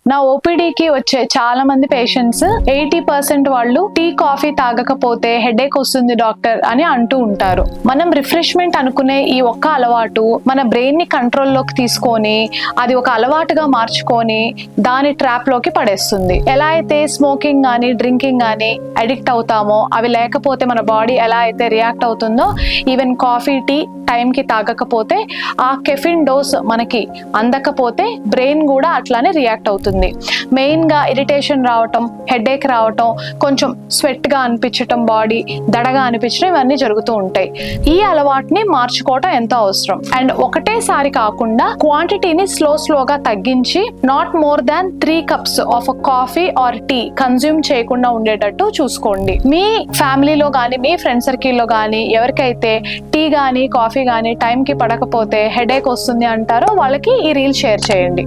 నా ఓపీడీకి వచ్చే చాలా మంది పేషెంట్స్ 80% వాళ్ళు టీ కాఫీ తాగకపోతే హెడేక్ వస్తుంది డాక్టర్ అని అంటూ ఉంటారు. మనం రిఫ్రెష్మెంట్ అనుకునే ఈ ఒక్క అలవాటు మన బ్రెయిన్ ని కంట్రోల్లోకి తీసుకొని అది ఒక అలవాటుగా మార్చుకొని దాని ట్రాప్ లోకి పడేస్తుంది. ఎలా అయితే స్మోకింగ్ గానీ డ్రింకింగ్ గానీ అడిక్ట్ అవుతామో, అవి లేకపోతే మన బాడీ ఎలా అయితే రియాక్ట్ అవుతుందో, ఈవెన్ కాఫీ టీ టైం కి తాగకపోతే ఆ కెఫిన్ డోస్ మనకి అందకపోతే బ్రెయిన్ కూడా అట్లానే రియాక్ట్ అవుతుంది. మెయిన్ గా ఇరిటేషన్ రావటం, హెడేక్ రావటం, కొంచెం స్వెట్ గా అనిపించటం, బాడీ దడగా అనిపించడం, ఇవన్నీ జరుగుతూ ఉంటాయి. ఈ అలవాటుని మార్చుకోవటం ఎంతో అవసరం. అండ్ ఒకటేసారి కాకుండా క్వాంటిటీని స్లోగా తగ్గించి not more than 3 cups of coffee or tea consume చేయకుండా ఉండేటట్టు చూసుకోండి. మీ ఫ్యామిలీలో కానీ మీ ఫ్రెండ్ సర్కిల్లో కానీ ఎవరికైతే టీ కానీ కాఫీ కానీ టైంకి పడకపోతే హెడేక్ వస్తుంది అంటారో వాళ్ళకి ఈ రీల్ షేర్ చేయండి.